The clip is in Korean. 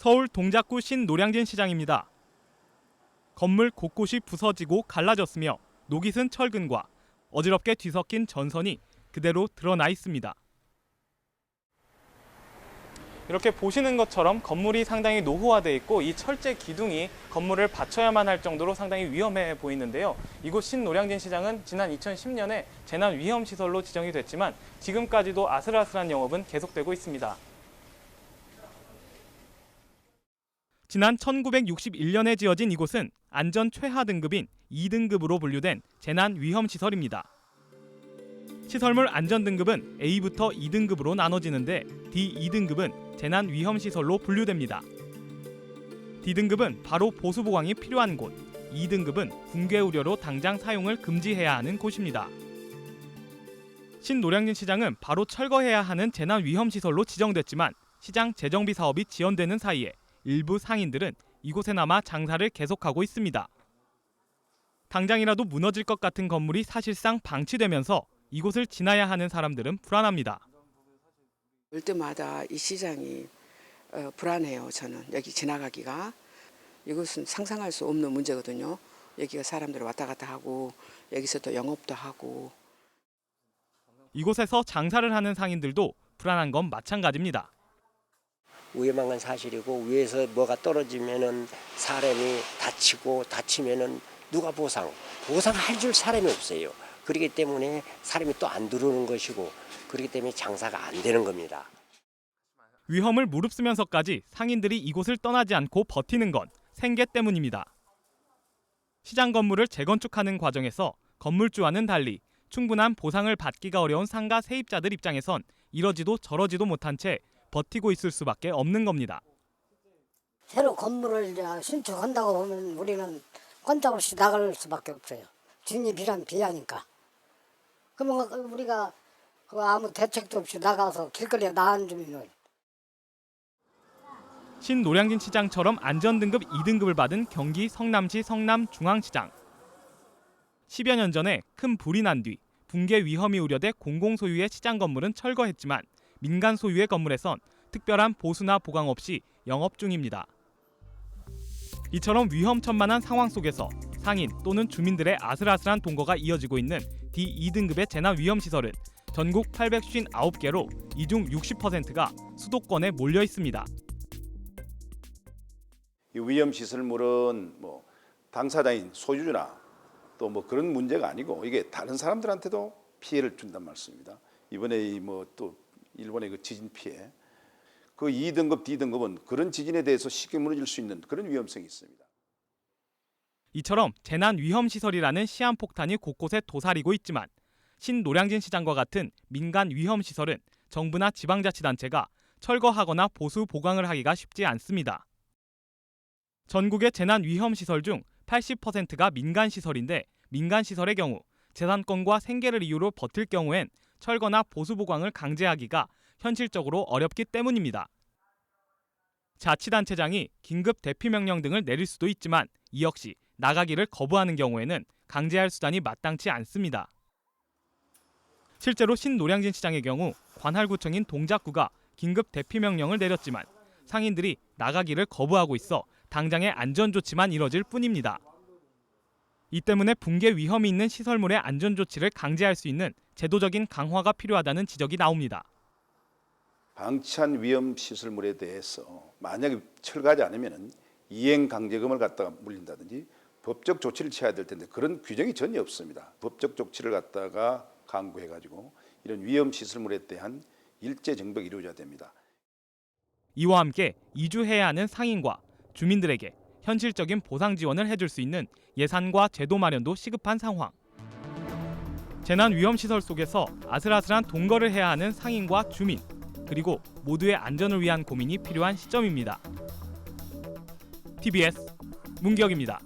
서울 동작구 신노량진 시장입니다. 건물 곳곳이 부서지고 갈라졌으며 녹이 쓴 철근과 어지럽게 뒤섞인 전선이 그대로 드러나 있습니다. 이렇게 보시는 것처럼 건물이 상당히 노후화돼 있고 이 철제 기둥이 건물을 받쳐야만 할 정도로 상당히 위험해 보이는데요. 이곳 신노량진 시장은 지난 2010년에 재난 위험 시설로 지정이 됐지만 지금까지도 아슬아슬한 영업은 계속되고 있습니다. 지난 1961년에 지어진 이곳은 안전 최하 등급인 2등급으로 분류된 재난 위험 시설입니다. 시설물 안전 등급은 A부터 2등급으로 나눠지는데 D2등급은 재난 위험 시설로 분류됩니다. D등급은 바로 보수 보강이 필요한 곳, 2등급은 붕괴 우려로 당장 사용을 금지해야 하는 곳입니다. 신노량진 시장은 바로 철거해야 하는 재난 위험 시설로 지정됐지만 시장 재정비 사업이 지연되는 사이에 일부 상인들은 이곳에 남아 장사를 계속하고 있습니다. 당장이라도 무너질 것 같은 건물이 사실상 방치되면서 이곳을 지나야 하는 사람들은 불안합니다. 올 때마다 이 시장이 불안해요. 저는 여기 지나가기가. 이곳은 상상할 수 없는 문제거든요. 여기가 사람들이 왔다 갔다 하고 여기서 또 영업도 하고. 이곳에서 장사를 하는 상인들도 불안한 건 마찬가지입니다. 위험한 건 사실이고 위에서 뭐가 떨어지면은 사람이 다치고 다치면은 누가 보상할 줄 사람이 없어요. 그렇기 때문에 사람이 또 안 들어오는 것이고 그렇기 때문에 장사가 안 되는 겁니다. 위험을 무릅쓰면서까지 상인들이 이곳을 떠나지 않고 버티는 건 생계 때문입니다. 시장 건물을 재건축하는 과정에서 건물주와는 달리 충분한 보상을 받기가 어려운 상가 세입자들 입장에선 이러지도 저러지도 못한 채 버티고 있을 수밖에 없는 겁니다. 새로 건물을 신축한다고 보면 우리는 꼼짝없이 나갈 수밖에 없어요. 진입이란 비하니까. 그러면 우리가 아무 대책도 없이 나가서 길거리에 나앉으면 신노량진 시장처럼 안전등급 2등급을 받은 경기 성남시 성남중앙시장. 10여 년 전에 큰 불이 난 뒤 붕괴 위험이 우려돼 공공소유의 시장 건물은 철거했지만 민간 소유의 건물에선 특별한 보수나 보강 없이 영업 중입니다. 이처럼 위험천만한 상황 속에서 상인 또는 주민들의 아슬아슬한 동거가 이어지고 있는 D2등급의 재난 위험 시설은 전국 859개로 이 중 60%가 수도권에 몰려 있습니다. 이 위험 시설물은 뭐 당사자인 소유주나 또 뭐 그런 문제가 아니고 이게 다른 사람들한테도 피해를 준단 말씀입니다. 이번에 또 일본의 그 지진 피해, 그 2등급, D등급은 그런 지진에 대해서 쉽게 무너질 수 있는 그런 위험성이 있습니다. 이처럼 재난 위험 시설이라는 시한폭탄이 곳곳에 도사리고 있지만 신노량진 시장과 같은 민간 위험 시설은 정부나 지방자치단체가 철거하거나 보수 보강을 하기가 쉽지 않습니다. 전국의 재난 위험 시설 중 80%가 민간 시설인데 민간 시설의 경우 재산권과 생계를 이유로 버틸 경우엔 철거나 보수 보강을 강제하기가 현실적으로 어렵기 때문입니다. 자치단체장이 긴급 대피 명령 등을 내릴 수도 있지만 이 역시 나가기를 거부하는 경우에는 강제할 수단이 마땅치 않습니다. 실제로 신노량진 시장의 경우 관할구청인 동작구가 긴급 대피 명령을 내렸지만 상인들이 나가기를 거부하고 있어 당장의 안전조치만 이뤄질 뿐입니다. 이 때문에 붕괴 위험이 있는 시설물의 안전조치를 강제할 수 있는 제도적인 강화가 필요하다는 지적이 나옵니다. 방치한 위험 시설물에 대해서 만약에 철거하지 않으면 이행 강제금을 갖다가 물린다든지 법적 조치를 취해야 될 텐데 그런 규정이 전혀 없습니다. 법적 조치를 갖다가 강구해가지고 이런 위험 시설물에 대한 일제 정벽이 이루어져야 됩니다. 이와 함께 이주해야 하는 상인과 주민들에게 현실적인 보상 지원을 해줄 수 있는 예산과 제도 마련도 시급한 상황. 재난 위험 시설 속에서 아슬아슬한 동거를 해야 하는 상인과 주민, 그리고 모두의 안전을 위한 고민이 필요한 시점입니다. TBS 문기혁입니다.